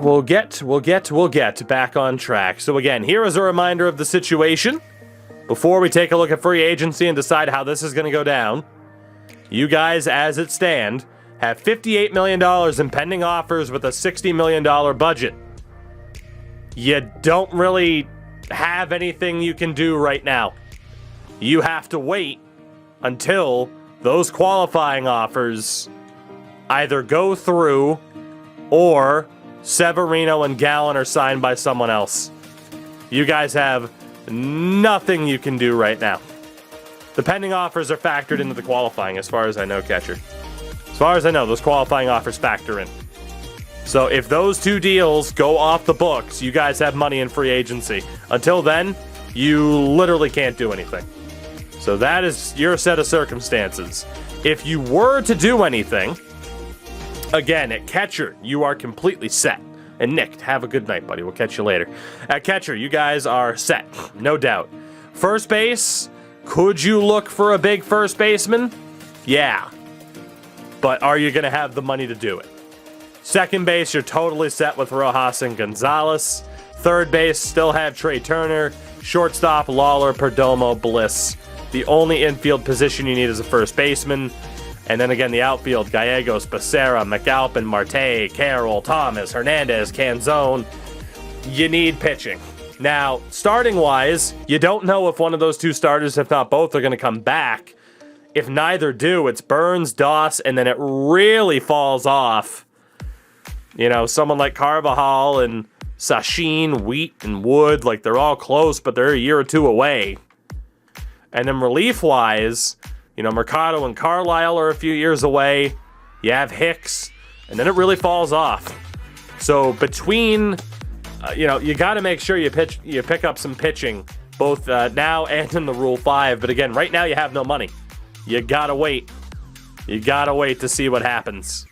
we'll get back on track. So again, here is a reminder of the situation. Before we take a look at free agency and decide how this is going to go down, you guys, as it stand, have $58 million in pending offers with a $60 million budget. You don't really have anything you can do right now. You have to wait until those qualifying offers either go through or Severino and Gallen are signed by someone else. You guys have nothing you can do right now. The pending offers are factored into the qualifying, as far as I know, Catcher. As far as I know, those qualifying offers factor in. So if those two deals go off the books, you guys have money in free agency. Until then, you literally can't do anything. So that is your set of circumstances. If you were to do anything, again, at catcher, you are completely set. And Nick, have a good night, buddy. We'll catch you later. At catcher, you guys are set, no doubt. First base, could you look for a big first baseman? Yeah. But are you going to have the money to do it? Second base, you're totally set with Rojas and Gonzalez. Third base, still have Trey Turner. Shortstop, Lawler, Perdomo, Bliss. The only infield position you need is a first baseman. And then again, the outfield, Gallegos, Becerra, McAlpin, Marte, Carroll, Thomas, Hernandez, Canzone. You need pitching. Now, starting-wise, you don't know if one of those two starters, if not both, are going to come back. If neither do, it's Burns, Doss, and then it really falls off. You know, someone like Carvajal and Sachin, Wheat, and Wood, like they're all close, but they're a year or two away. And then relief-wise, you know, Mercado and Carlisle are a few years away. You have Hicks, and then it really falls off. So between, you know, you got to make sure you pick up some pitching, both now and in the Rule 5. But again, right now you have no money. You got to wait. You got to wait to see what happens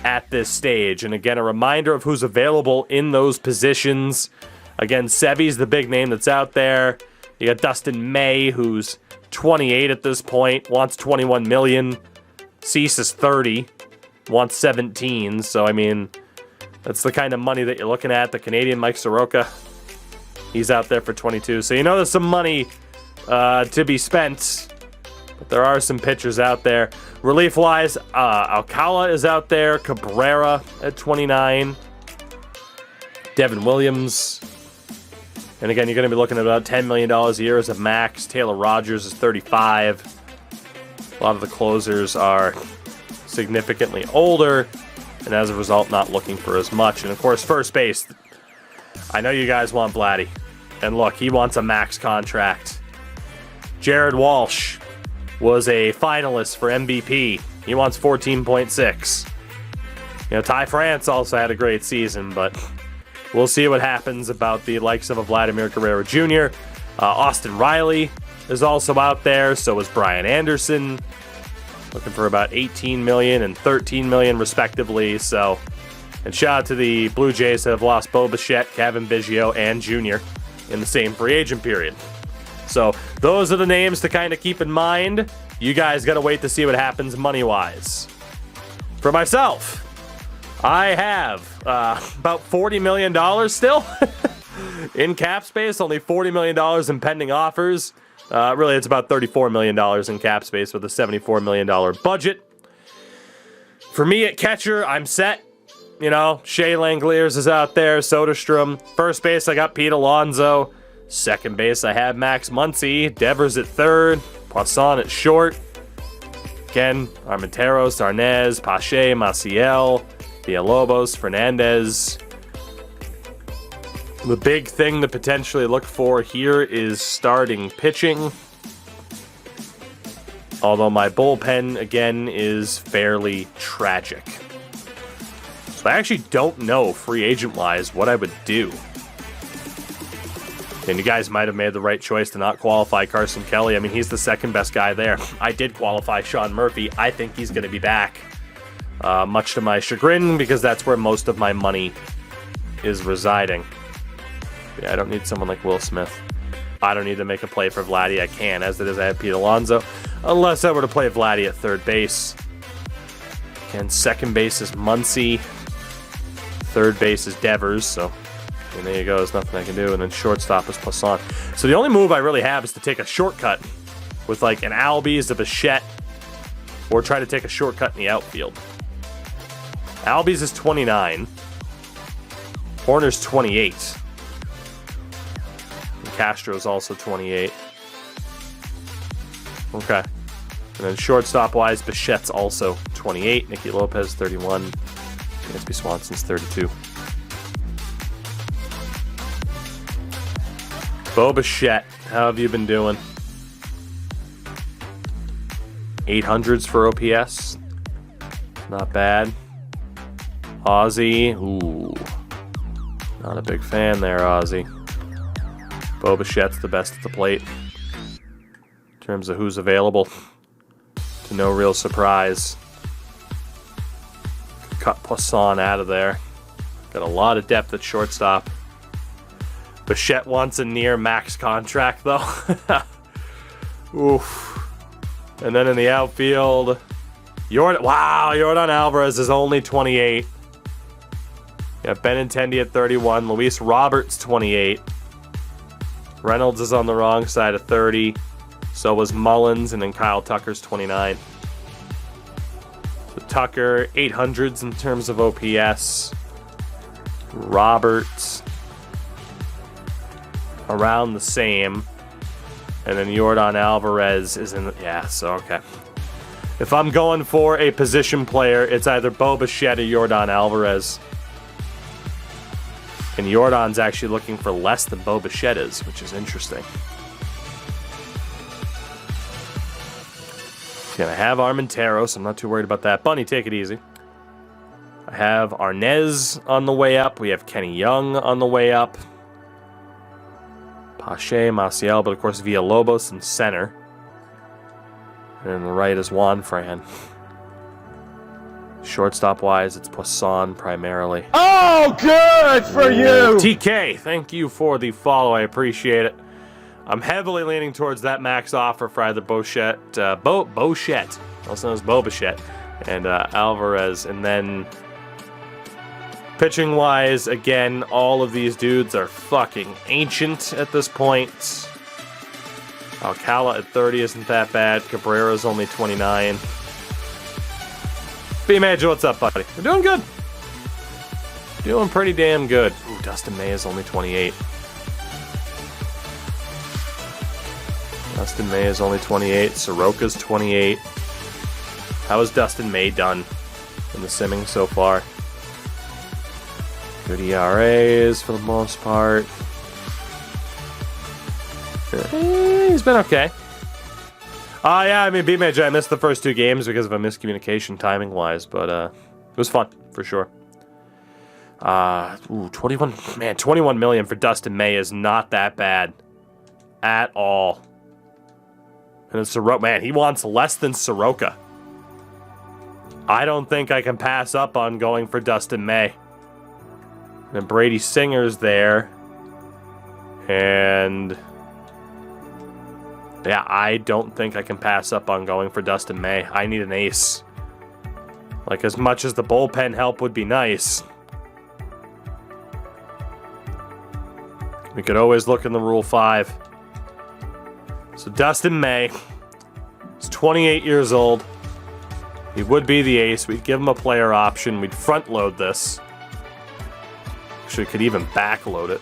at this stage. And again, a reminder of who's available in those positions. Again, Sevy's the big name that's out there. You got Dustin May, who's 28 at this point, wants $21 million. Cease is 30, wants 17. So, I mean, that's the kind of money that you're looking at. The Canadian Mike Soroka, he's out there for 22. So, you know there's some money to be spent. But there are some pitchers out there. Relief-wise, Alcala is out there. Cabrera at 29. Devin Williams. And again, you're going to be looking at about $10 million a year as a max. Taylor Rogers is 35. A lot of the closers are significantly older, and as a result, not looking for as much. And of course, first base. I know you guys want Vladdy. And look, he wants a max contract. Jared Walsh was a finalist for MVP. He wants 14.6. You know, Ty France also had a great season, but we'll see what happens about the likes of a Vladimir Guerrero Jr. Austin Riley is also out there. So is Brian Anderson, looking for about $18 million and $13 million respectively. So, and shout out to the Blue Jays that have lost Bo Bichette, Kevin Biggio, and Jr. in the same free agent period. So those are the names to kind of keep in mind. You guys got to wait to see what happens money-wise. For myself, I have about $40 million still in cap space, only $40 million in pending offers. Really, it's about $34 million in cap space with a $74 million budget. For me at catcher, I'm set. You know, Shea Langeliers is out there, Soderstrom. First base, I got Pete Alonso. Second base, I have Max Muncy. Devers at third. Poisson at short. Again, Armenteros, Arnaz, Pache, Maciel, Villalobos, Fernandez. The big thing to potentially look for here is starting pitching. Although my bullpen, again, is fairly tragic. So I actually don't know, free agent-wise, what I would do. And you guys might have made the right choice to not qualify Carson Kelly. I mean, he's the second best guy there. I did qualify Sean Murphy. I think he's going to be back, much to my chagrin, because that's where most of my money is residing. Yeah, I don't need someone like Will Smith. I don't need to make a play for Vladdy. I can. As it is, I have Pete Alonso. Unless I were to play Vladdy at third base. And second base is Muncy. Third base is Devers, so and there you go. There's nothing I can do. And then shortstop is Poisson. So the only move I really have is to take a shortcut with like an Albies, a Bichette, or try to take a shortcut in the outfield. Albies is 29. Horner's 28. And Castro's also 28. Okay. And then shortstop-wise, Bichette's also 28. Nicky Lopez, 31. Dansby Swanson's 32. Bo Bichette, how have you been doing? 800s for OPS. Not bad. Ozzy, ooh. Not a big fan there, Ozzy. Bo Bichette's the best at the plate. In terms of who's available. To no real surprise. Cut Poisson out of there. Got a lot of depth at shortstop. Bichette wants a near max contract, though. Oof. And then in the outfield, Yordan Alvarez is only 28. You got Benintendi at 31. Luis Roberts, 28. Reynolds is on the wrong side of 30. So was Mullins, and then Kyle Tucker's 29. So Tucker, 800s in terms of OPS. Roberts, around the same. And then Yordan Alvarez is in the... Yeah, so okay. If I'm going for a position player, it's either Bo Bichette or Yordan Alvarez. And Yordan's actually looking for less than Bo Bichette is, which is interesting. Okay, I have Armentero, so I'm not too worried about that. Bunny, take it easy. I have Arnez on the way up. We have Kenny Young on the way up. Pache, Maciel, but of course Villalobos in center. And on the right is Juan Fran. Shortstop-wise, it's Poisson primarily. Oh, good for you! TK, thank you for the follow. I appreciate it. I'm heavily leaning towards that max offer for either Bichette, also known as Bo Bichette, and Alvarez. And then pitching-wise, again, all of these dudes are fucking ancient at this point. Alcala at 30 isn't that bad. Cabrera's only 29. B-Major, what's up, buddy? We're doing good. Doing pretty damn good. Ooh, Dustin May is only 28. Dustin May is only 28. Soroka's 28. How has Dustin May done in the simming so far? Good ERAs for the most part. He's been okay. Yeah, I mean, B-Major, I missed the first two games because of a miscommunication timing-wise, but it was fun, for sure. 21 million for Dustin May is not that bad at all. And it's Soroka, man, he wants less than Soroka. I don't think I can pass up on going for Dustin May. And Brady Singer's there. And yeah, I don't think I can pass up on going for Dustin May. I need an ace. Like, as much as the bullpen help would be nice, we could always look in the Rule 5. So Dustin May is 28 years old. He would be the ace. We'd give him a player option. We'd front load this. Actually, could even back load it.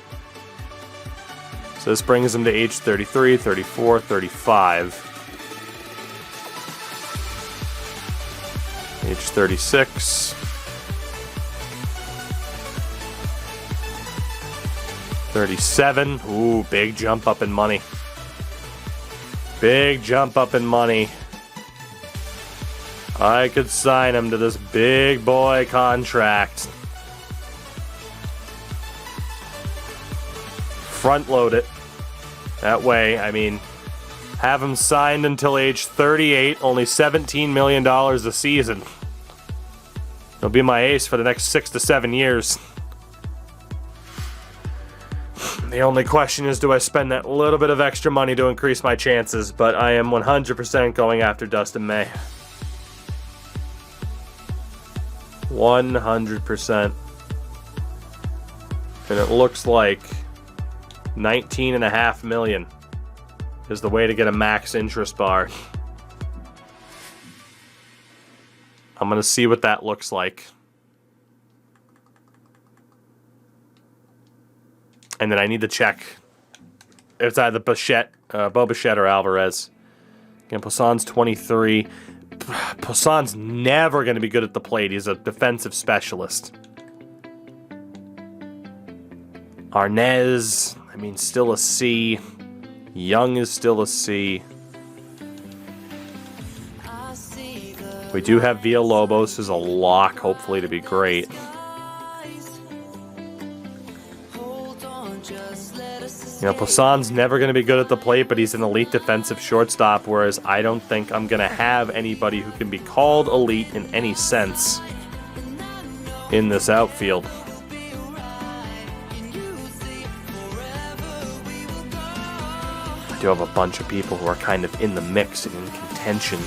So this brings him to age 33, 34, 35. Age 36. 37. Ooh, big jump up in money. Big jump up in money. I could sign him to this big boy contract. Front load it. That way, I mean, have him signed until age 38, only $17 million a season. He'll be my ace for the next 6 to 7 years. The only question is, do I spend that little bit of extra money to increase my chances? But I am 100% going after Dustin May. 100%. And it looks like 19.5 million is the way to get a max interest bar. I'm going to see what that looks like. And then I need to check. It's either Bo Bichette or Alvarez. Again, Poison's 23. Poison's never going to be good at the plate. He's a defensive specialist. Arnez, I mean, still a C. Young is still a C. We do have Villalobos as a lock, hopefully to be great. You know, Poison's never going to be good at the plate, but he's an elite defensive shortstop, whereas I don't think I'm going to have anybody who can be called elite in any sense in this outfield. I do have a bunch of people who are kind of in the mix and in contention.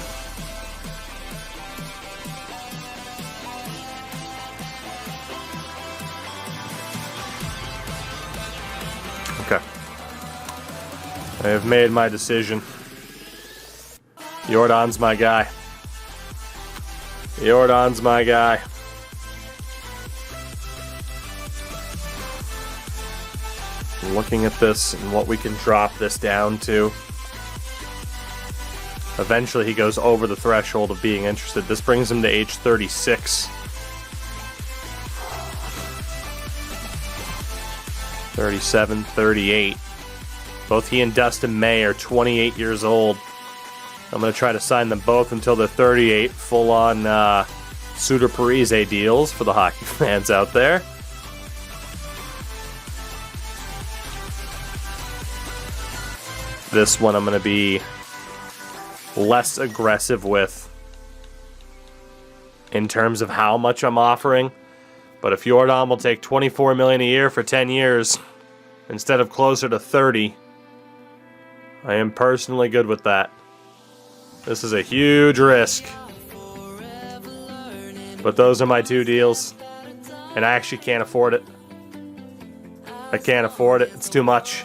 Okay. I have made my decision. Jordan's my guy. Jordan's my guy. Looking at this and what we can drop this down to. Eventually he goes over the threshold of being interested. This brings him to age 36. 37, 38. Both he and Dustin May are 28 years old. I'm going to try to sign them both until they're 38. Full-on Suter Parise deals for the hockey fans out there. This one I'm going to be less aggressive with in terms of how much I'm offering. But if Jordan will take $24 million a year for 10 years instead of closer to 30, I am personally good with that. This is a huge risk. But those are my two deals. And I actually can't afford it. I can't afford it. It's too much.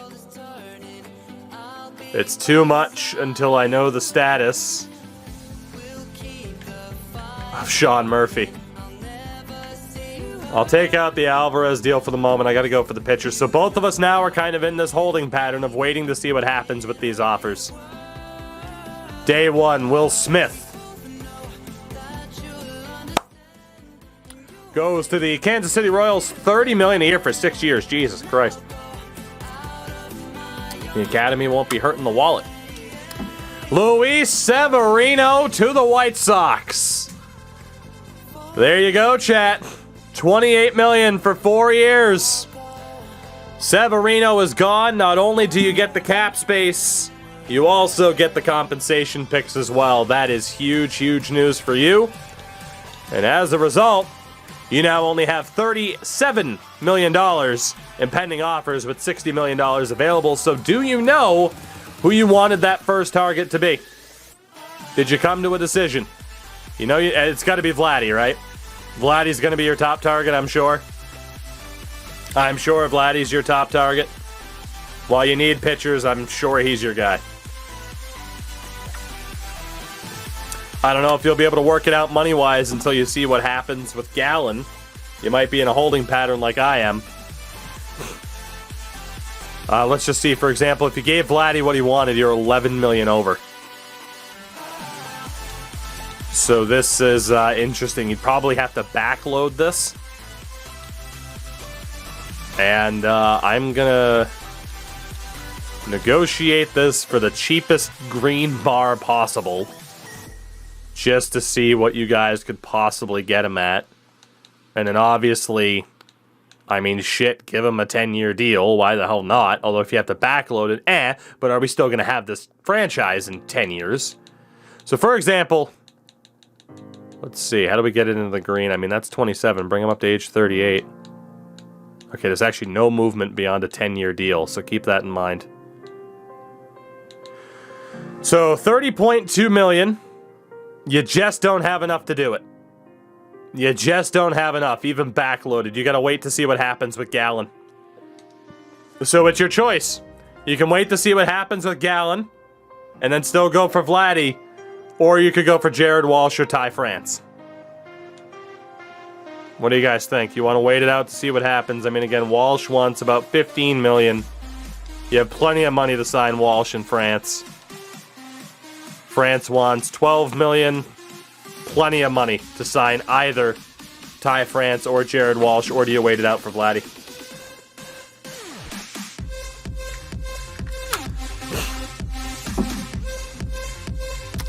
It's too much until I know the status of Sean Murphy. I'll take out the Alvarez deal for the moment. I got to go for the pitchers. So both of us now are kind of in this holding pattern of waiting to see what happens with these offers. Day one, Will Smith goes to the Kansas City Royals. $30 million a year for 6 years. Jesus Christ. The Academy won't be hurting the wallet. Luis Severino to the White Sox. There you go, chat. $28 million for 4 years. Severino is gone. Not only do you get the cap space, you also get the compensation picks as well. That is huge, huge news for you. And as a result, you now only have $37 million in pending offers with $60 million available. So do you know who you wanted that first target to be? Did you come to a decision? You know, it's got to be Vladdy, right? Vladdy's going to be your top target, I'm sure. I'm sure Vladdy's your top target. While you need pitchers, I'm sure he's your guy. I don't know if you'll be able to work it out money-wise until you see what happens with Gallen. You might be in a holding pattern like I am. Let's just see, for example, if you gave Vladdy what he wanted, you're $11 million over. So this is interesting. You'd probably have to backload this. And I'm going to negotiate this for the cheapest green bar possible. Just to see what you guys could possibly get him at. And then obviously, I mean, shit, give him a 10-year deal. Why the hell not? Although if you have to backload it, but are we still going to have this franchise in 10 years? So for example, let's see, how do we get it into the green? I mean, that's 27. Bring him up to age 38. Okay, there's actually no movement beyond a 10-year deal, so keep that in mind. So $30.2 million. You just don't have enough to do it. You just don't have enough, even backloaded. You got to wait to see what happens with Gallen. So it's your choice. You can wait to see what happens with Gallon, and then still go for Vladdy, or you could go for Jared Walsh or Ty France. What do you guys think? You want to wait it out to see what happens? I mean, again, Walsh wants about 15 million. You have plenty of money to sign Walsh in France. France wants 12 million. Plenty of money to sign either Ty France or Jared Walsh, or do you wait it out for Vladdy?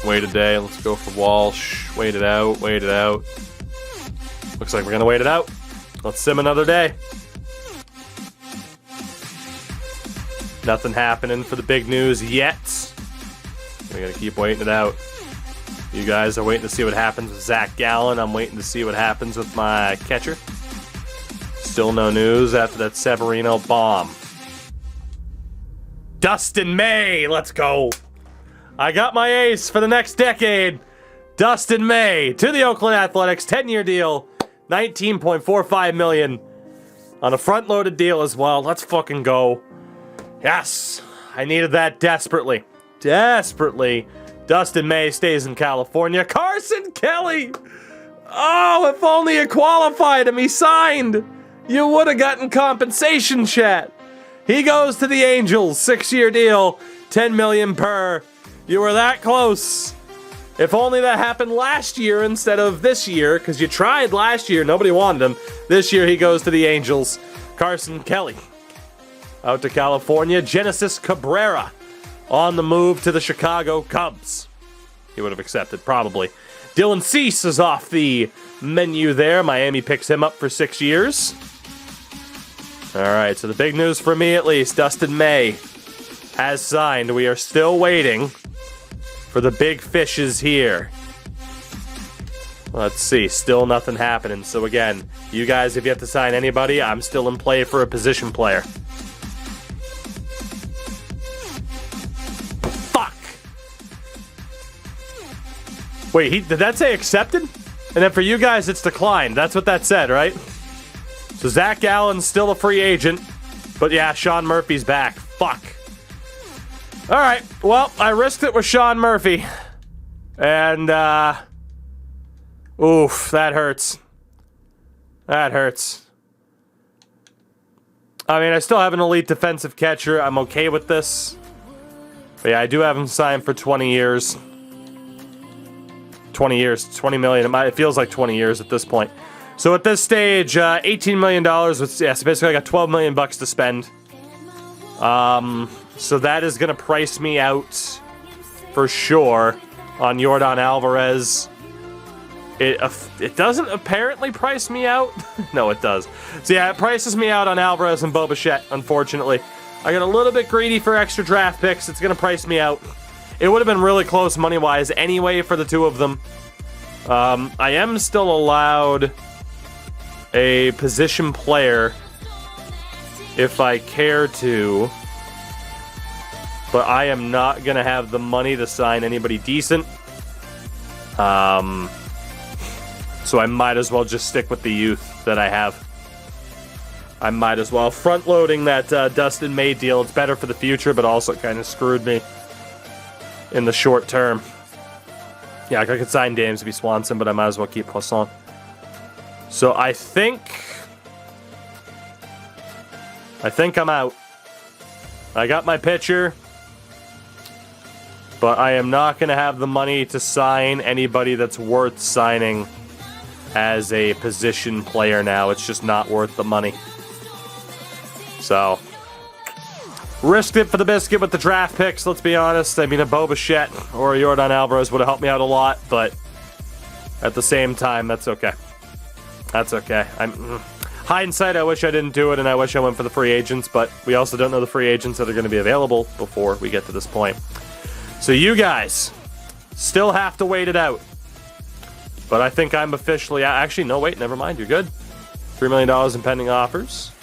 Wait a day. Let's go for Walsh. Wait it out. Wait it out. Looks like we're going to wait it out. Let's sim another day. Nothing happening for the big news yet. We got to keep waiting it out. You guys are waiting to see what happens with Zach Gallen. I'm waiting to see what happens with my catcher. Still no news after that Severino bomb. Dustin May, let's go. I got my ace for the next decade. Dustin May to the Oakland Athletics, 10-year deal, $19.45 million on a front-loaded deal as well. Let's fucking go. Yes, I needed that desperately. Desperately. Dustin May stays in California. Carson Kelly! Oh, if only you qualified him, he signed. You would have gotten compensation, chat. He goes to the Angels, 6-year deal, $10 million per. You were that close. If only that happened last year instead of this year, because you tried last year, nobody wanted him. This year he goes to the Angels. Carson Kelly out to California. Genesis Cabrera on the move to the Chicago Cubs. He would have accepted, probably. Dylan Cease is off the menu there. Miami picks him up for 6 years. All right, so the big news for me, at least, Dustin May has signed. We are still waiting for the big fishes here. Let's see, still nothing happening. So again, you guys have yet to sign anybody. I'm still in play for a position player. Fuck! Wait, did that say accepted? And then for you guys, it's declined. That's what that said, right? So Zach Gallen's still a free agent. But yeah, Sean Murphy's back. Fuck. All right, well, I risked it with Sean Murphy. And, oof, that hurts. That hurts. I mean, I still have an elite defensive catcher. I'm okay with this. But yeah, I do have him signed for 20 years. 20 years, 20 million. It feels like 20 years at this point. So at this stage, $18 million. With, yeah, so basically I got 12 million bucks to spend. So that is going to price me out for sure on Yordan Alvarez. It doesn't apparently price me out. No, it does. So yeah, it prices me out on Alvarez and Bo Bichette, unfortunately. I got a little bit greedy for extra draft picks. It's going to price me out. It would have been really close money-wise anyway for the two of them. I am still allowed a position player if I care to, but I am not going to have the money to sign anybody decent. So I might as well just stick with the youth that I have. I might as well. Front-loading that Dustin May deal, it's better for the future, but also kind of screwed me in the short term. Yeah, I could sign Dansby Swanson, but I might as well keep Poisson. So I think I'm out. I got my pitcher, but I am not going to have the money to sign anybody that's worth signing as a position player now. It's just not worth the money. So, risked it for the biscuit with the draft picks, let's be honest. I mean, a Bo Bichette or a Yordan Alvarez would have helped me out a lot, but at the same time, that's okay. That's okay. Hindsight, I wish I didn't do it, and I wish I went for the free agents, but we also don't know the free agents that are going to be available before we get to this point. So you guys still have to wait it out. But I think I'm officially... Actually, no, wait, never mind. You're good. $3 million in pending offers.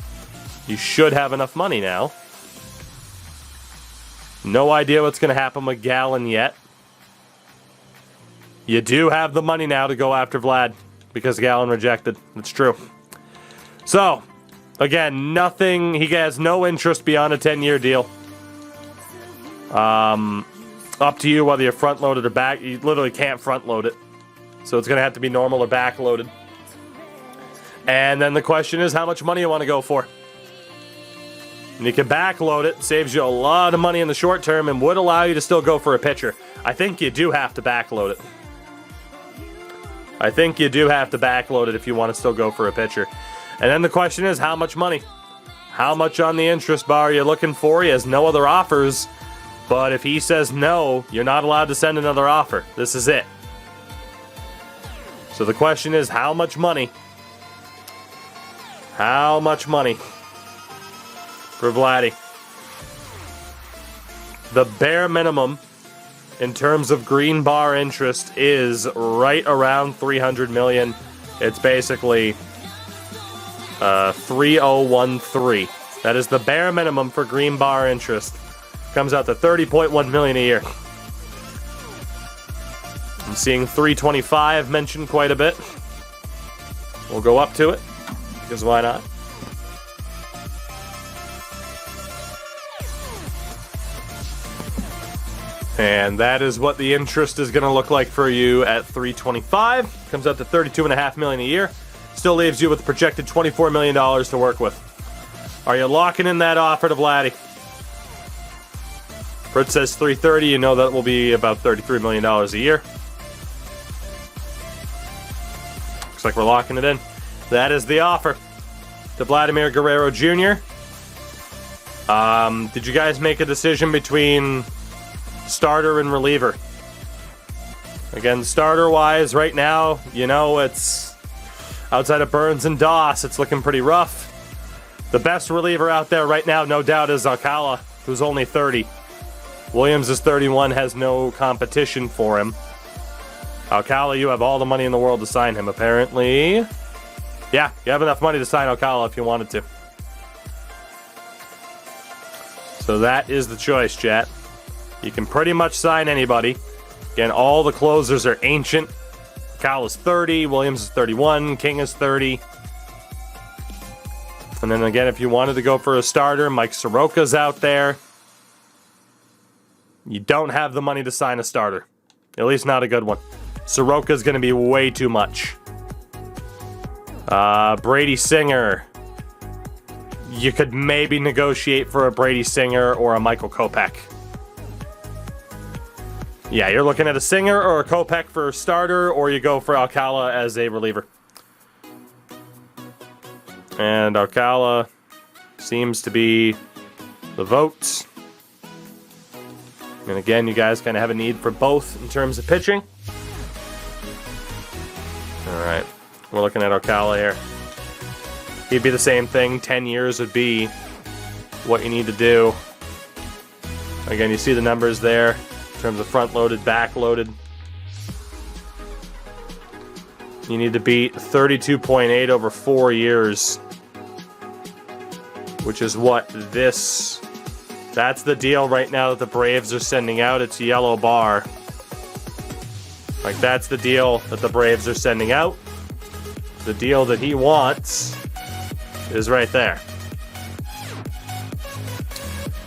You should have enough money now. No idea what's going to happen with Gallen yet. You do have the money now to go after Vlad because Gallen rejected. It's true. So, Again, nothing. He has no interest beyond a 10-year deal. Up to you whether you're front-loaded or back. You literally can't front-load it. So it's going to have to be normal or back-loaded. And then the question is how much money you want to go for. And you can back-load it. Saves you a lot of money in the short term and would allow you to still go for a pitcher. I think you do have to back-load it. I think you do have to back-load it if you want to still go for a pitcher. And then the question is how much money? How much on the interest bar are you looking for? He has no other offers. But if he says no, you're not allowed to send another offer. This is it. So the question is how much money? How much money for Vladdy? The bare minimum in terms of green bar interest is right around $300 million. It's basically 3013. That is the bare minimum for green bar interest. Comes out to $30.1 million a year. I'm seeing 325 mentioned quite a bit. We'll go up to it, because why not? And that is what the interest is going to look like for you at 325. Comes out to $32.5 million a year. Still leaves you with a projected $24 million to work with. Are you locking in that offer to Vladdy? Fritz says 330. You know that will be about $33 million a year. Looks like we're locking it in. That is the offer to Vladimir Guerrero Jr. Did you guys make a decision between starter and reliever? Again, starter-wise, right now, you know, it's outside of Burns and Doss, it's looking pretty rough. The best reliever out there right now, no doubt, is Alcala, who's only 30. Williams is 31, has no competition for him. Alcala, you have all the money in the world to sign him, apparently. Yeah, you have enough money to sign Alcala if you wanted to. So that is the choice, chat. You can pretty much sign anybody. Again, all the closers are ancient. Alcala's 30, Williams is 31, King is 30. And then again, if you wanted to go for a starter, Mike Soroka's out there. You don't have the money to sign a starter. At least not a good one. Soroka's going to be way too much. Brady Singer. You could maybe negotiate for a Brady Singer or a Michael Kopech. Yeah, you're looking at a Singer or a Kopech for a starter, or you go for Alcala as a reliever. And Alcala seems to be the vote. And again, you guys kind of have a need for both in terms of pitching. All right, we're looking at Alcala here. He'd be the same thing. 10 years would be what you need to do. Again, you see the numbers there in terms of front-loaded, back-loaded. You need to beat 32.8 over 4 years, which is what this... That's the deal right now that the Braves are sending out. It's a yellow bar. Like, that's the deal that the Braves are sending out. The deal that he wants is right there.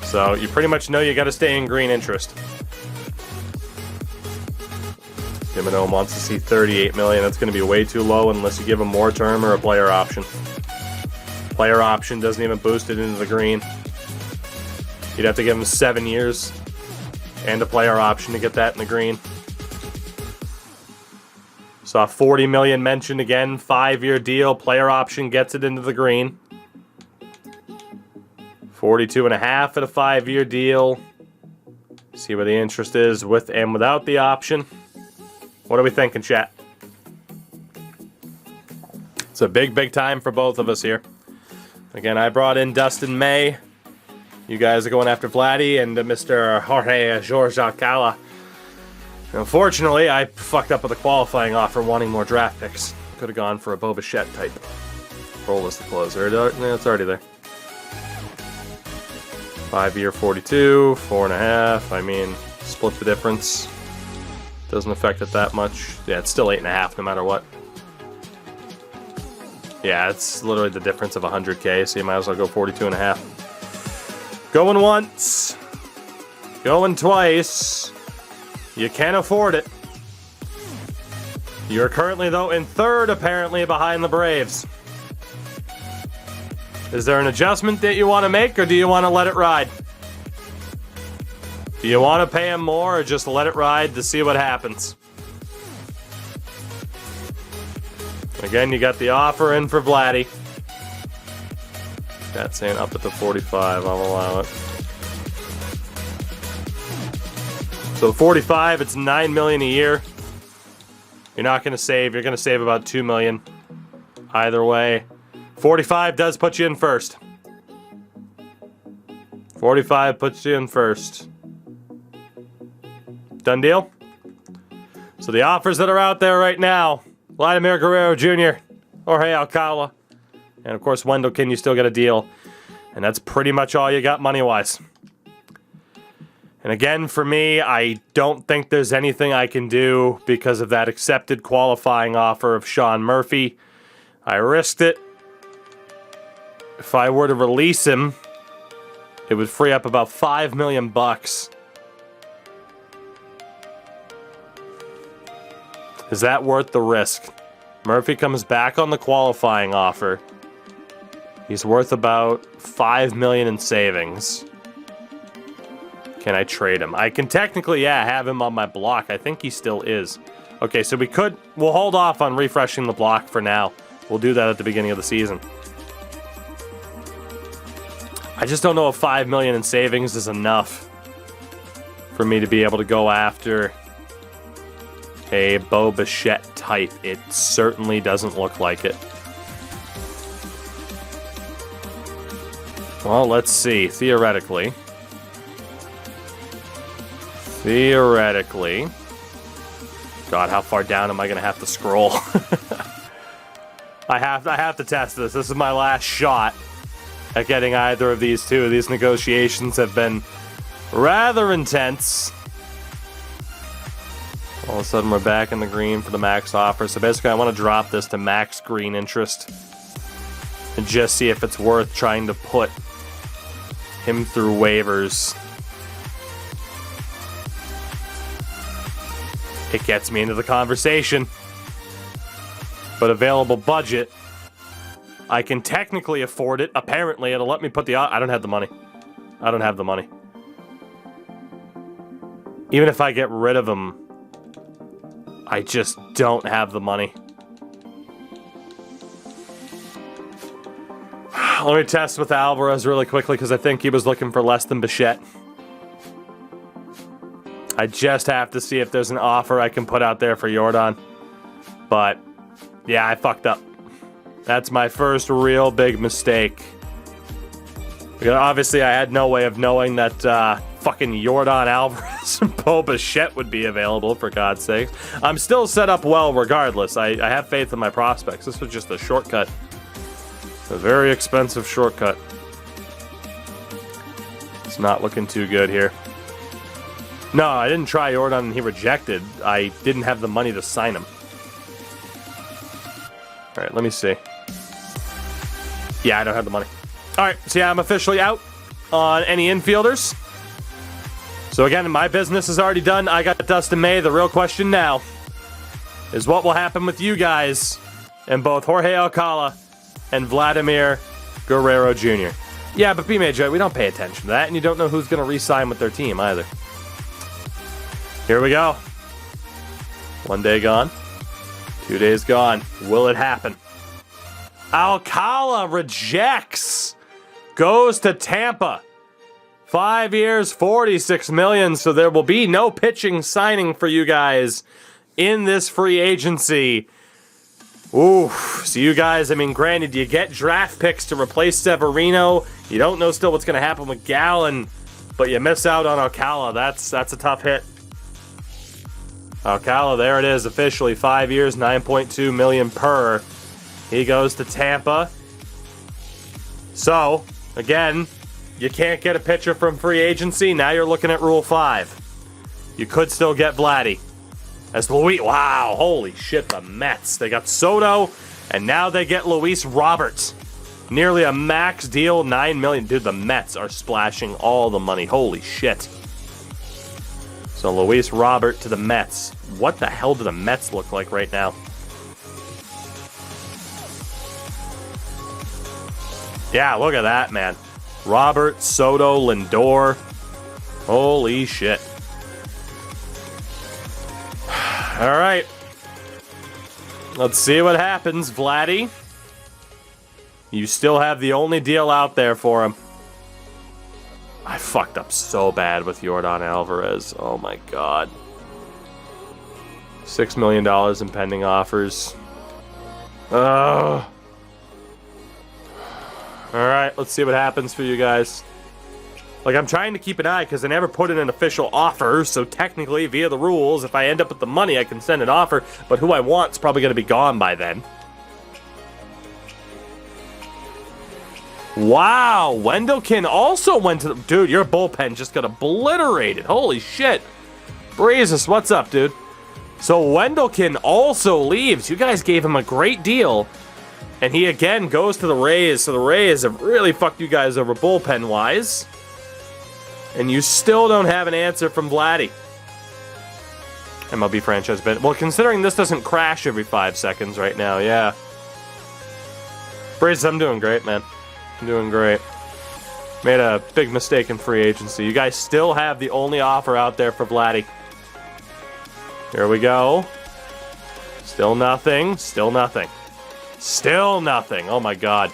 So you pretty much know you got to stay in green interest. Gimino wants to see $38 million. That's going to be way too low unless you give him more term or a player option. Player option doesn't even boost it into the green. You'd have to give him 7 years and a player option to get that in the green. Saw $40 million mentioned again. 5-year deal. Player option gets it into the green. 42.5 at a 5-year deal. See where the interest is with and without the option. What are we thinking, chat? It's a big, big time for both of us here. Again, I brought in Dustin May. You guys are going after Vladdy and Mr. Jorge Alcala. Unfortunately, I fucked up with a qualifying offer wanting more draft picks. Could have gone for a Bo Bichette type. Roll is the closer. It's already there. 5-year 42, 4.5. I mean, split the difference. Doesn't affect it that much. Yeah, it's still 8.5 no matter what. Yeah, it's literally the difference of 100K, so you might as well go 42.5. Going once. Going twice. You can afford it. You're currently, though, in third, apparently, behind the Braves. Is there an adjustment that you want to make, or do you want to let it ride? Do you want to pay him more, or just let it ride to see what happens? Again, you got the offer in for Vladdy. That's saying up at the 45. I'll allow it. So 45, it's $9 million a year. You're not going to save. You're going to save about $2 million. Either way. 45 does put you in first. 45 puts you in first. Done deal? So the offers that are out there right now: Vladimir Guerrero Jr., Jorge Alcala, and of course Wendell, can you still get a deal? And that's pretty much all you got money-wise. And again, for me, I don't think there's anything I can do because of that accepted qualifying offer of Sean Murphy. I risked it. If I were to release him, it would free up about $5 million bucks. Is that worth the risk? Murphy comes back on the qualifying offer. He's worth about $5 million in savings. Can I trade him? I can technically, yeah, have him on my block. I think he still is. Okay, so we'll hold off on refreshing the block for now. We'll do that at the beginning of the season. I just don't know if $5 million in savings is enough for me to be able to go after a Bo Bichette type. It certainly doesn't look like it. Well, let's see. Theoretically. God, how far down am I going to have to scroll? I have to test this. This is my last shot at getting either of these two. These negotiations have been rather intense. All of a sudden, we're back in the green for the max offer. So basically, I want to drop this to max green interest and just see if it's worth trying to put him through waivers. It gets me into the conversation. But available budget, I can technically afford it. Apparently, it'll let me put the... I don't have the money. I don't have the money. Even if I get rid of him, I just don't have the money. Let me test with Alvarez really quickly because I think he was looking for less than Bichette. I just have to see if there's an offer I can put out there for Jordan. But, yeah, I fucked up. That's my first real big mistake. Because obviously, I had no way of knowing that fucking Jordan Alvarez and Bo Bichette would be available, for God's sake. I'm still set up well regardless. I have faith in my prospects. This was just a shortcut. A very expensive shortcut. It's not looking too good here. No, I didn't try Jordan and he rejected. I didn't have the money to sign him. Alright, let me see. Yeah, I don't have the money. Alright, so yeah, I'm officially out on any infielders. So again, my business is already done. I got Dustin May. The real question now is what will happen with you guys and both Jorge Alcala and Vladimir Guerrero Jr. Yeah, but B-Major, we don't pay attention to that, and you don't know who's going to re-sign with their team either. Here we go. 1 day gone. 2 days gone. Will it happen? Alcala rejects. Goes to Tampa. 5 years, $46 million. So there will be no pitching signing for you guys in this free agency. Ooh, so you guys, I mean, granted, you get draft picks to replace Severino. You don't know still what's going to happen with Gallen, but you miss out on Alcala. That's a tough hit. Alcala, there it is, officially 5 years, $9.2 million per. He goes to Tampa. So, again, you can't get a pitcher from free agency. Now you're looking at Rule 5. You could still get Vladdy. As Louis, wow, holy shit, the Mets. They got Soto, And now they get Luis Roberts. Nearly a max deal, $9 million. Dude, the Mets are splashing all the money. Holy shit. So Luis Robert to the Mets. What the hell do the Mets look like right now? Yeah, look at that, man. Robert, Soto, Lindor. Holy shit. All right. Let's see what happens, Vladdy. You still have the only deal out there for him. I fucked up so bad with Yordan Alvarez. Oh my god. $6 million in pending offers. Ugh. Alright, let's see what happens for you guys. Like, I'm trying to keep an eye because I never put in an official offer, so technically, via the rules, if I end up with the money, I can send an offer, but who I want's probably going to be gone by then. Wow, Wendelken also went to the... Dude, your bullpen just got obliterated. Holy shit. Breezes, what's up, dude? So Wendelken also leaves. You guys gave him a great deal. And he again goes to the Rays. So the Rays have really fucked you guys over bullpen-wise. And you still don't have an answer from Vladdy. MLB franchise bid. Well, considering this doesn't crash every 5 seconds right now, yeah. Breezes, I'm doing great, man. I'm doing great. Made a big mistake in free agency. You guys still have the only offer out there for Vladdy. Here we go. Still nothing. Still nothing. Still nothing. Oh my god.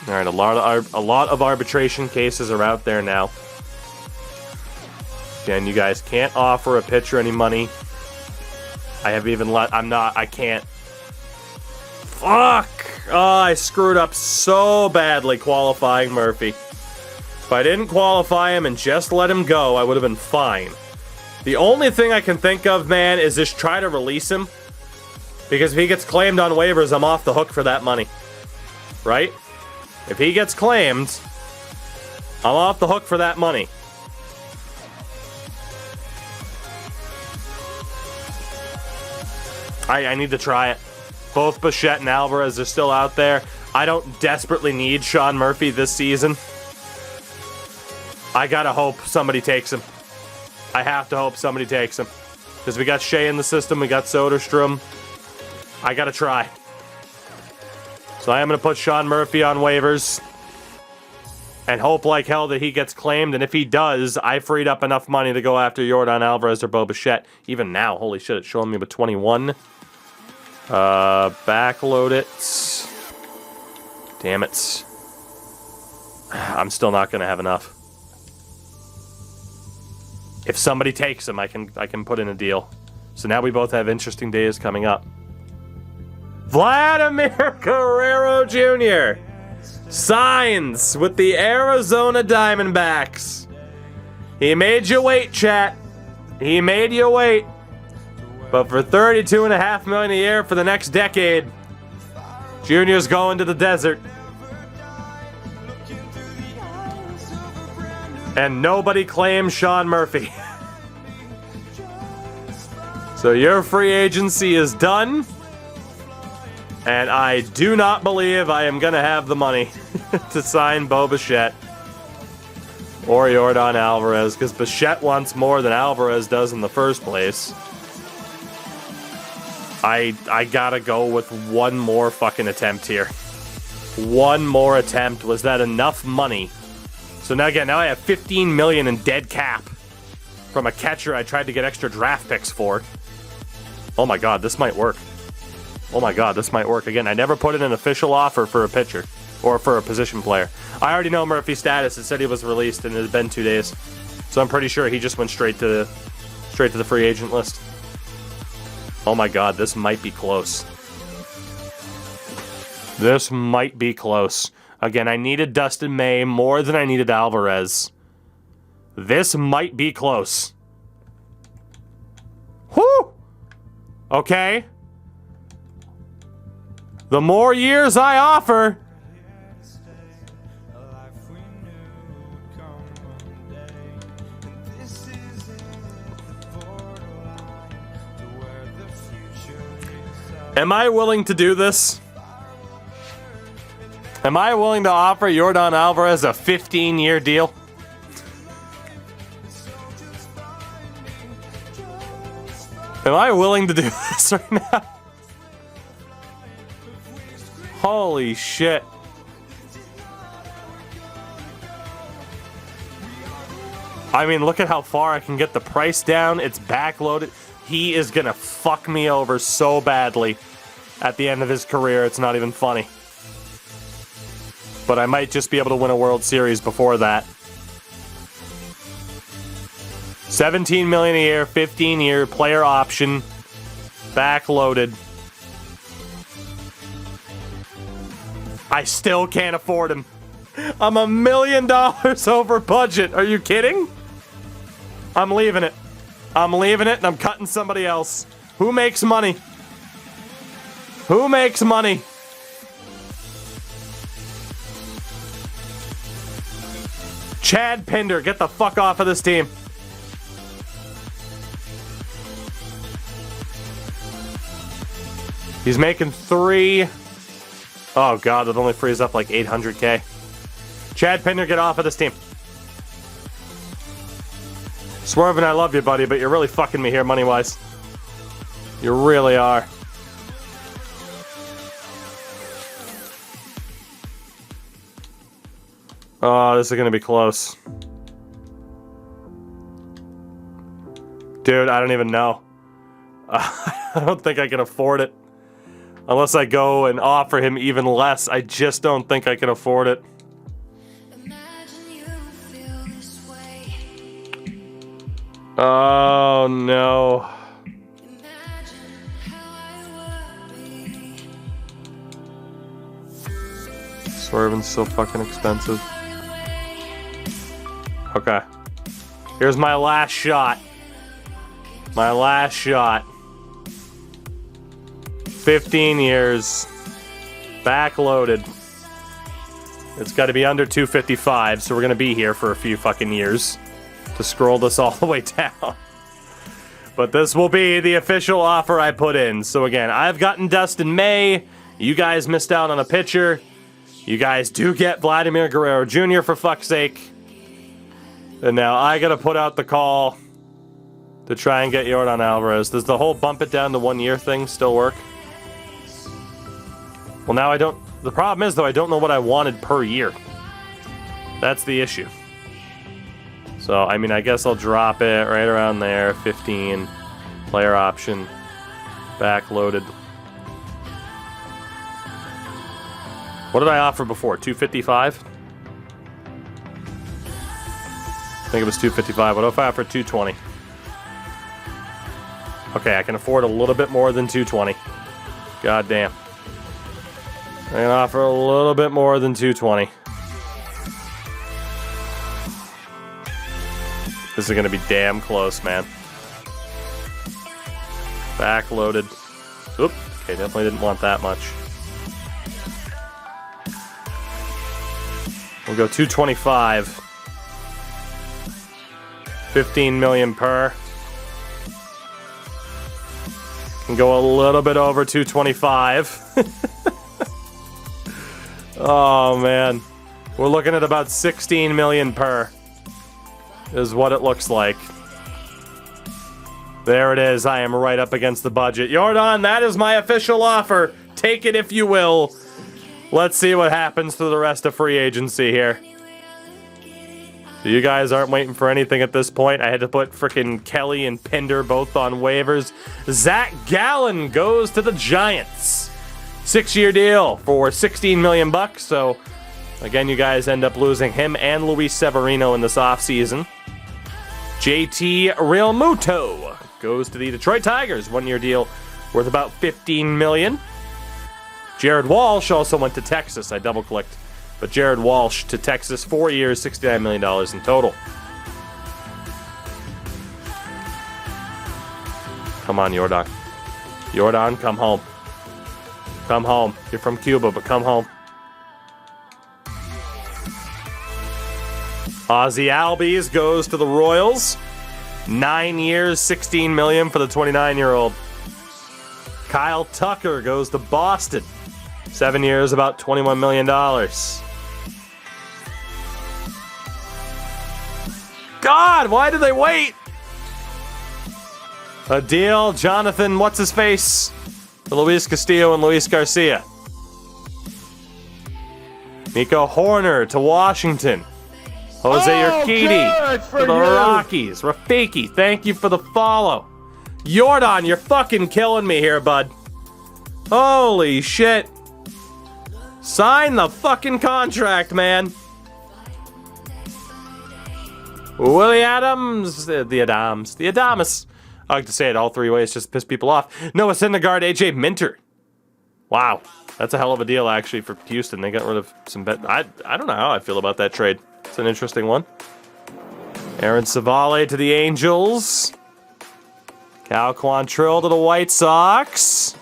All right, a lot of arbitration cases are out there now. Again, you guys can't offer a pitcher any money. I have even I can't. Fuck! Oh, I screwed up so badly qualifying Murphy. If I didn't qualify him and just let him go, I would have been fine. The only thing I can think of, man, is just try to release him. Because if he gets claimed on waivers, I'm off the hook for that money. Right? If he gets claimed, I'm off the hook for that money. I need to try it. Both Bichette and Alvarez are still out there. I don't desperately need Sean Murphy this season. I gotta hope somebody takes him. I have to hope somebody takes him. Because we got Shea in the system, we got Soderstrom. I gotta try. So I am gonna put Sean Murphy on waivers. And hope like hell that he gets claimed. And if he does, I freed up enough money to go after Yordan Alvarez or Bo Bichette. Even now, holy shit, it's showing me with 21. Backload it. Damn it. I'm still not gonna have enough. If somebody takes him, I can put in a deal. So now we both have interesting days coming up. Vladimir Guerrero Jr. signs with the Arizona Diamondbacks. He made you wait, chat. He made you wait. But for $32.5 million a year for the next decade, Junior's going to the desert. And nobody claims Sean Murphy. So your free agency is done. And I do not believe I am going to have the money to sign Bo Bichette or Yordan Alvarez, because Bichette wants more than Alvarez does in the first place. I gotta go with one more fucking attempt here. One more attempt. Was that enough money? So now I have $15 million in dead cap from a catcher I tried to get extra draft picks for. Oh my god, this might work. Oh my god, this might work. Again, I never put in an official offer for a pitcher or for a position player. I already know Murphy's status. It said he was released and it had been 2 days. So I'm pretty sure he just went straight to the free agent list. Oh my god, this might be close. This might be close. Again, I needed Dustin May more than I needed Alvarez. This might be close. Whew! Okay. The more years I offer, Am I willing to do this? Am I willing to offer Yordan Alvarez a 15-year deal? Am I willing to do this right now? Holy shit. I mean, look at how far I can get the price down. It's backloaded. He is gonna fuck me over so badly at the end of his career. It's not even funny. But I might just be able to win a World Series before that. 17 million a year, 15-year player option, backloaded. I still can't afford him. I'm $1 million over budget. Are you kidding? I'm leaving it. I'm leaving it and I'm cutting somebody else. Who makes money? Who makes money? Chad Pinder, get the fuck off of this team. He's making 3. Oh god, that only frees up like 800k. Chad Pinder, get off of this team. Swervin', I love you, buddy, but you're really fucking me here money-wise. You really are. Oh, this is gonna be close. Dude, I don't even know. I don't think I can afford it. Unless I go and offer him even less, I just don't think I can afford it. Oh no. Swervin's so fucking expensive. Okay. Here's my last shot. My last shot. 15 years. Backloaded. It's got to be under 255, so we're going to be here for a few fucking years to scroll this all the way down. But this will be the official offer I put in. So again, I've gotten Dustin May. You guys missed out on a pitcher. You guys do get Vladimir Guerrero Jr. for fuck's sake. And now I gotta put out the call to try and get Yordan Alvarez. Does the whole bump it down to 1 year thing still work? Well, now I don't... The problem is, though, I don't know what I wanted per year. That's the issue. So, I mean, I guess I'll drop it right around there. 15. Player option. Backloaded. What did I offer before? 255? I think it was 255. What if I offer 220? Okay, I can afford a little bit more than 220. God damn. I can offer a little bit more than 220. This is going to be damn close, man. Backloaded. Oop. Okay, definitely didn't want that much. We'll go 225. 15 million per. Can go a little bit over 225. Oh man. We're looking at about 16 million per. Is what it looks like. There it is. I am right up against the budget. Yordan, that is my official offer. Take it if you will. Let's see what happens through the rest of free agency here. So you guys aren't waiting for anything at this point. I had to put frickin' Kelly and Pinder both on waivers. Zach Gallen goes to the Giants. 6-year deal for 16 million bucks. So again, you guys end up losing him and Luis Severino in this offseason. JT Realmuto goes to the Detroit Tigers. 1-year deal worth about 15 million. Jared Walsh also went to Texas. I double-clicked. But Jared Walsh to Texas, 4 years, $69 million in total. Come on, Yordan. Yordan, come home. Come home. You're from Cuba, but come home. Ozzy Albies goes to the Royals. 9 years, $16 million for the 29-year-old. Kyle Tucker goes to Boston. 7 years, about $21 million. God, why did they wait? A deal, Jonathan, what's-his-face? Luis Castillo and Luis Garcia. Nico Horner to Washington. Jose Urquidy for to the you. Rockies. Rafiki, thank you for the follow. Jordan, you're fucking killing me here, bud. Holy shit. Sign the fucking contract, man. Willie Adams. The Adamas. I like to say it all three ways just to piss people off. Noah Syndergaard, AJ Minter. Wow. That's a hell of a deal, actually, for Houston. They got rid of some I don't know how I feel about that trade. It's an interesting one. Aaron Savale to the Angels. Cal Quantrill to the White Sox.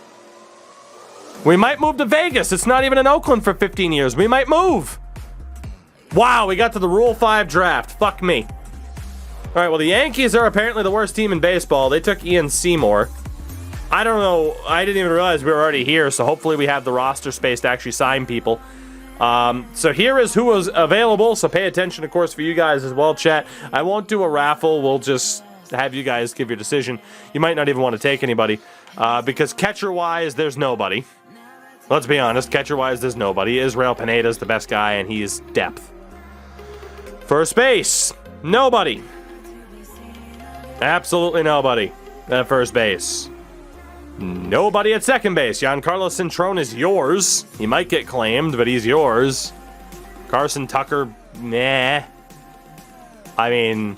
We might move to Vegas. It's not even in Oakland for 15 years. We might move. Wow, we got to the Rule 5 draft. Fuck me. All right, well, the Yankees are apparently the worst team in baseball. They took Ian Seymour. I don't know. I didn't even realize we were already here, so hopefully we have the roster space to actually sign people. So here is who was available, so pay attention, of course, for you guys as well, chat. I won't do a raffle. We'll just have you guys give your decision. You might not even want to take anybody, because catcher-wise, there's nobody. Let's be honest, catcher-wise, there's nobody. Israel Pineda's the best guy, and he's depth. First base, nobody. Absolutely nobody at first base. Nobody at second base. Giancarlo Cintrone is yours. He might get claimed, but he's yours. Carson Tucker, nah. I mean,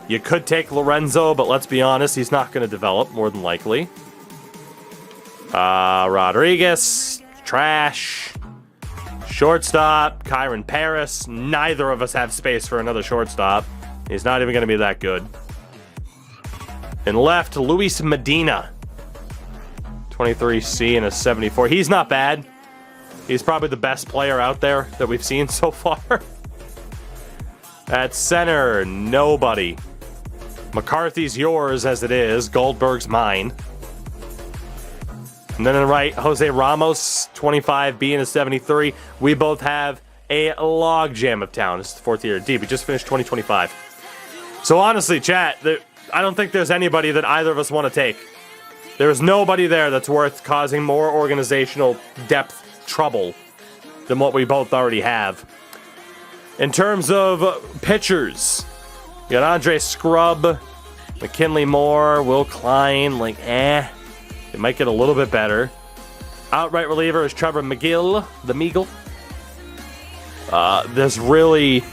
you could take Lorenzo, but let's be honest, he's not going to develop, more than likely. Rodriguez, trash. Shortstop, Kyron Paris. Neither of us have space for another shortstop. He's not even going to be that good. And left, Luis Medina. 23C and a 74. He's not bad. He's probably the best player out there that we've seen so far. At center, nobody. McCarthy's yours as it is. Goldberg's mine. And then on the right, Jose Ramos, 25B and a 73. We both have a logjam of town. This is the fourth year deep. We just finished 2025. So honestly, chat, I don't think there's anybody that either of us want to take. There's nobody there that's worth causing more organizational depth trouble than what we both already have. In terms of pitchers, you got Andre Scrub, McKinley Moore, Will Klein, It might get a little bit better. Outright reliever is Trevor McGill, the Meagle. There's really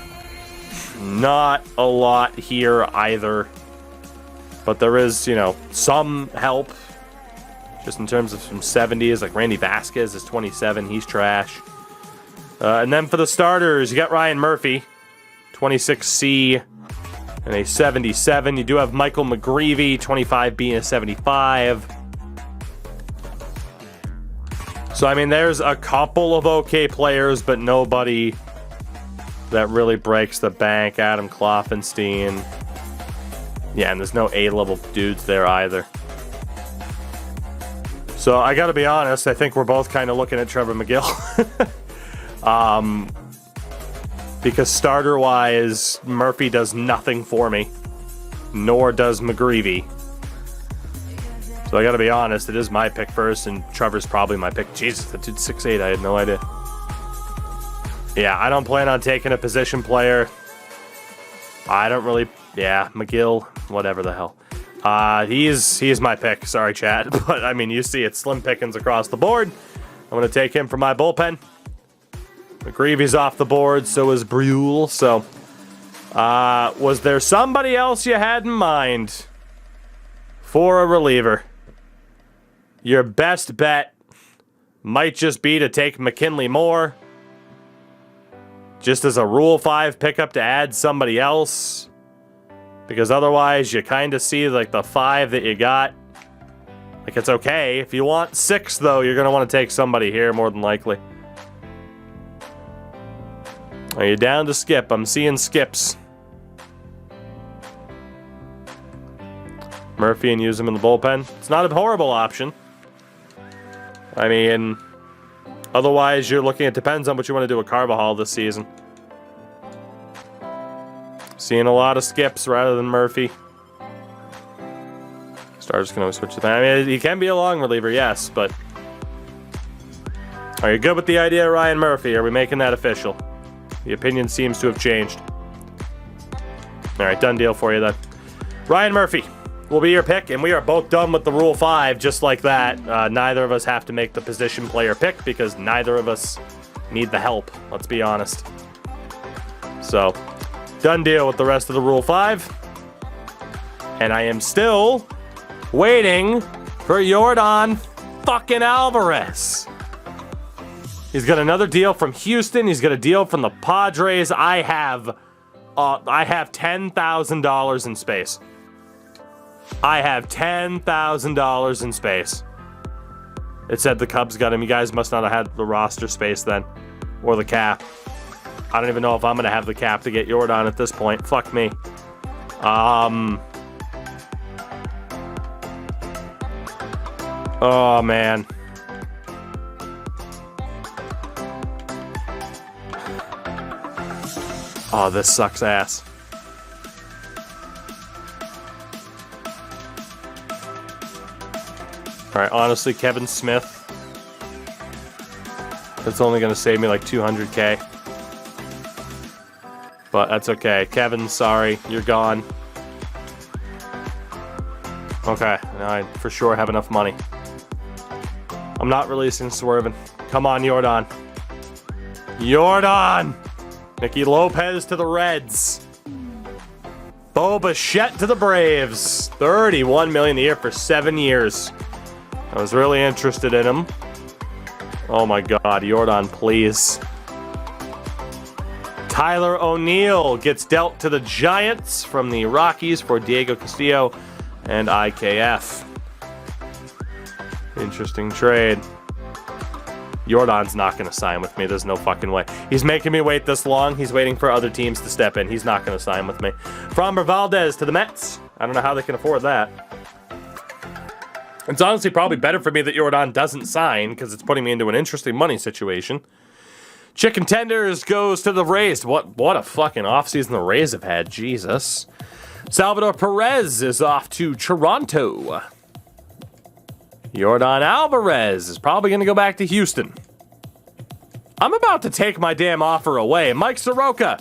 not a lot here either. But there is, some help. Just in terms of some 70s, like Randy Vasquez is 27. He's trash. And then for the starters, you got Ryan Murphy, 26C and a 77. You do have Michael McGreevy, 25B and a 75. So, I mean, there's a couple of okay players, but nobody that really breaks the bank. Adam Kloffenstein. Yeah, and there's no A-level dudes there either. So, I gotta be honest, I think we're both kind of looking at Trevor McGill. Because starter-wise, Murphy does nothing for me. Nor does McGreevy. So I gotta be honest, it is my pick first, and Trevor's probably my pick. Jesus, that dude's 6'8", I had no idea. Yeah, I don't plan on taking a position player. I don't really... Yeah, McGill, whatever the hell. He is my pick. Sorry, chat. But, I mean, you see it's slim pickings across the board. I'm going to take him for my bullpen. McGreevy's off the board, so is Brule. So, was there somebody else you had in mind for a reliever? Your best bet might just be to take McKinley Moore. Just as a Rule 5 pickup to add somebody else. Because otherwise, you kind of see, like, the 5 that you got. Like, it's okay. If you want 6, though, you're going to want to take somebody here, more than likely. Are you down to skip? I'm seeing skips. Murphy and use him in the bullpen. It's not a horrible option. I mean, otherwise you're looking, it depends on what you want to do with Carvajal this season. Seeing a lot of skips rather than Murphy. Stars can always switch to that. I mean, he can be a long reliever, yes, but... Are you good with the idea of Ryan Murphy? Are we making that official? The opinion seems to have changed. Alright, done deal for you then. Ryan Murphy will be your pick, and we are both done with the Rule 5, just like that. Neither of us have to make the position player pick, because neither of us need the help, let's be honest. So, done deal with the rest of the Rule 5. And I am still waiting for Yordan fucking Alvarez. He's got another deal from Houston. He's got a deal from the Padres. I have $10,000 in space. I have $10,000 in space. It said the Cubs got him. You guys must not have had the roster space then. Or the cap. I don't even know if I'm going to have the cap to get Yordan at this point. Fuck me. Oh, man. Oh, this sucks ass. Alright, honestly, Kevin Smith. That's only going to save me like $200K. But that's okay. Kevin, sorry. You're gone. Okay, now I for sure have enough money. I'm not releasing Swervin. Come on, Yordan. Yordan! Nicky Lopez to the Reds. Bo Bichette to the Braves. $31 million a year for 7 years. I was really interested in him. Oh my God, Yordan, please. Tyler O'Neill gets dealt to the Giants from the Rockies for Diego Castillo and IKF. Interesting trade. Yordan's not going to sign with me. There's no fucking way. He's making me wait this long. He's waiting for other teams to step in. He's not going to sign with me. Framber Valdez to the Mets. I don't know how they can afford that. It's honestly probably better for me that Yordan doesn't sign because it's putting me into an interesting money situation. Chicken Tenders goes to the Rays. What a fucking offseason the Rays have had. Jesus. Salvador Perez is off to Toronto. Yordan Alvarez is probably going to go back to Houston. I'm about to take my damn offer away. Mike Soroka,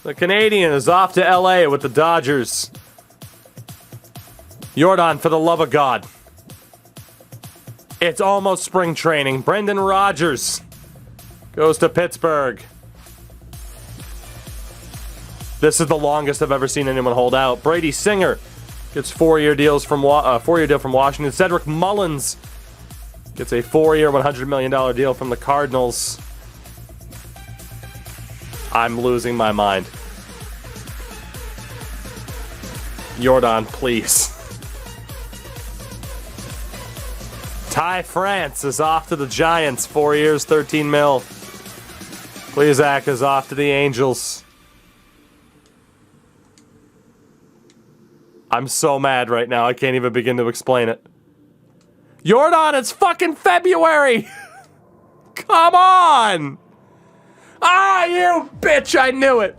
the Canadian, is off to LA with the Dodgers. Yordan, for the love of God. It's almost spring training. Brendan Rodgers goes to Pittsburgh. This is the longest I've ever seen anyone hold out. Brady Singer gets 4-year deal from Washington. Cedric Mullins gets a 4-year, $100 million deal from the Cardinals. I'm losing my mind. Yordan, please. Ty France is off to the Giants. 4 years, $13 million. Plesac is off to the Angels. I'm so mad right now, I can't even begin to explain it. Yordan, it's fucking February! Come on! Ah, you bitch, I knew it!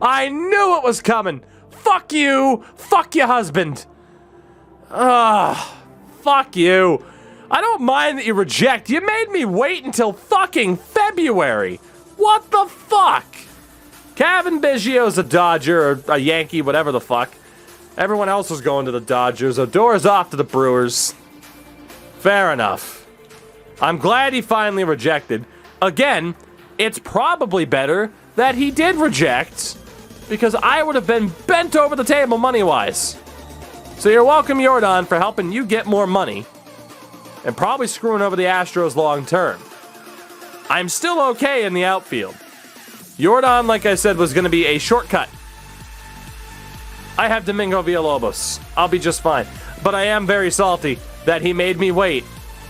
I knew it was coming! Fuck you! Fuck your husband! Fuck you. I don't mind that you reject. You made me wait until fucking February! What the fuck? Kevin Biggio's a Dodger, or a Yankee, whatever the fuck. Everyone else was going to the Dodgers. Odor's off to the Brewers. Fair enough. I'm glad he finally rejected. Again, it's probably better that he did reject, because I would have been bent over the table money-wise. So you're welcome, Yordan, for helping you get more money, and probably screwing over the Astros long term. I'm still okay in the outfield. Yordan, like I said, was going to be a shortcut. I have Domingo Villalobos. I'll be just fine. But I am very salty that he made me wait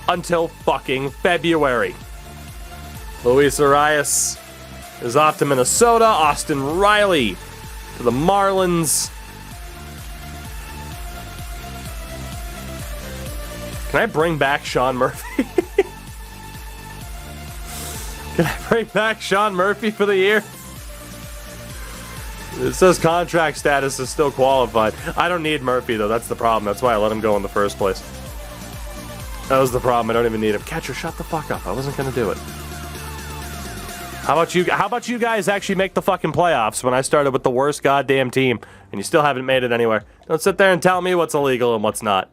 until fucking February. Luis Arias is off to Minnesota. Austin Riley to the Marlins. Can I bring back Sean Murphy? Can I bring back Sean Murphy for the year? It says contract status is still qualified. I don't need Murphy, though. That's the problem. That's why I let him go in the first place. That was the problem. I don't even need him. Catcher, shut the fuck up. I wasn't going to do it. How about you guys actually make the fucking playoffs when I started with the worst goddamn team and you still haven't made it anywhere? Don't sit there and tell me what's illegal and what's not.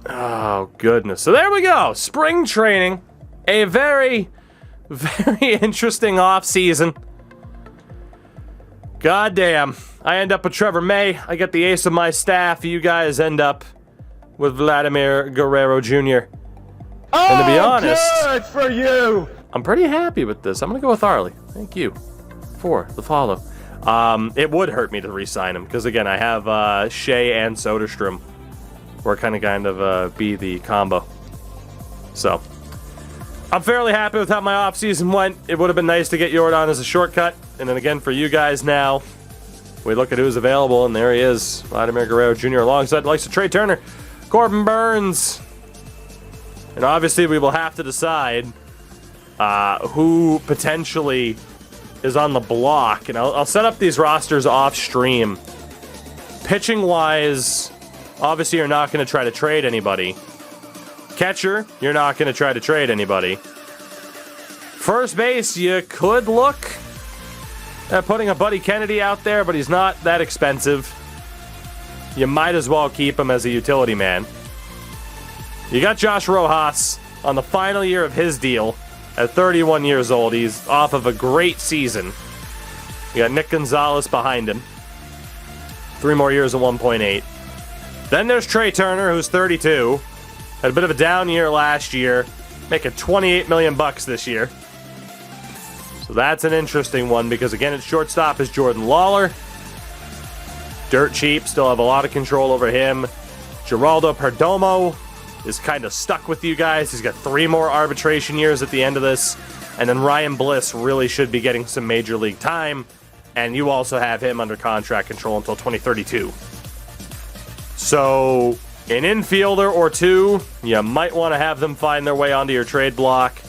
Oh, goodness. So there we go. Spring training. A very, very interesting off-season. Goddamn. I end up with Trevor May. I get the ace of my staff. You guys end up with Vladimir Guerrero Jr. Oh, and to be honest, good for you. I'm pretty happy with this. I'm going to go with Arlie. Thank you for the follow. It would hurt me to re-sign him because, again, I have Shea and Soderstrom. We're kind of be the combo. So, I'm fairly happy with how my offseason went. It would have been nice to get Jordan as a shortcut. And then again, for you guys now, we look at who's available, and there he is. Vladimir Guerrero Jr. alongside likes to Trey Turner, Corbin Burns. And obviously, we will have to decide who potentially is on the block. And I'll set up these rosters off stream. Pitching-wise, obviously, you're not going to try to trade anybody. Catcher, you're not going to try to trade anybody. First base, you could look at putting a Buddy Kennedy out there, but he's not that expensive. You might as well keep him as a utility man. You got Josh Rojas on the final year of his deal at 31 years old. He's off of a great season. You got Nick Gonzalez behind him. 3 more years at 1.8. Then there's Trey Turner, who's 32. Had a bit of a down year last year, making $28 million this year. So that's an interesting one because, again, its shortstop is Jordan Lawler. Dirt cheap, still have a lot of control over him. Geraldo Perdomo is kind of stuck with you guys. He's got 3 more arbitration years at the end of this. And then Ryan Bliss really should be getting some major league time. And you also have him under contract control until 2032. So, an infielder or two, you might want to have them find their way onto your trade block.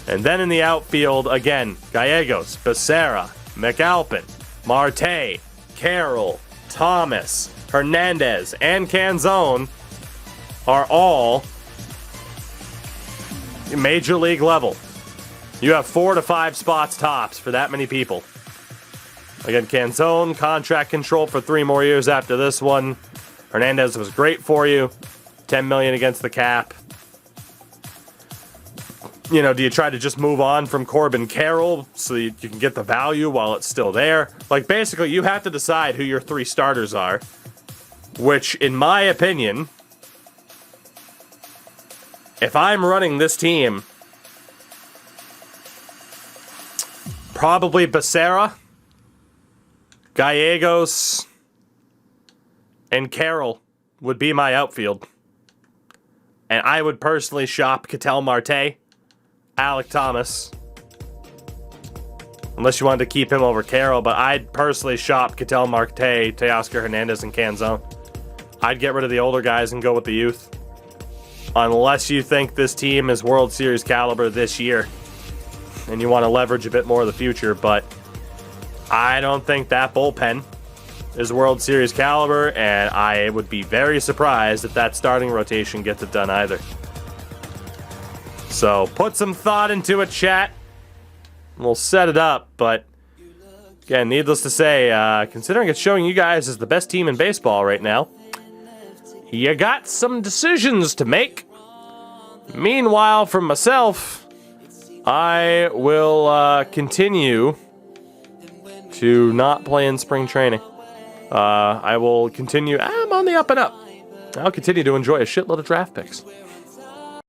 And then in the outfield, again, Gallegos, Becerra, McAlpin, Marte, Carroll, Thomas, Hernandez, and Canzone are all major league level. You have 4 to 5 spots tops for that many people. Again, Canzone, contract control for 3 more years after this one. Hernandez was great for you. $10 million against the cap. You know, do you try to just move on from Corbin Carroll so you can get the value while it's still there? Like, basically, you have to decide who your 3 starters are, which, in my opinion, if I'm running this team, probably Becerra, Gallegos, and Carroll would be my outfield. And I would personally shop Ketel Marte, Alek Thomas, unless you wanted to keep him over Carroll, but I'd personally shop Ketel Marte, Teoscar Hernandez, and Canzone. I'd get rid of the older guys and go with the youth. Unless you think this team is World Series caliber this year and you want to leverage a bit more of the future, but I don't think that bullpen is World Series caliber, and I would be very surprised if that starting rotation gets it done either. So put some thought into it, chat. We'll set it up, but again, needless to say, considering it's showing you guys as the best team in baseball right now, you got some decisions to make. Meanwhile, for myself, I will continue to not play in spring training. I will continue. I'm on the up and up. I'll continue to enjoy a shitload of draft picks.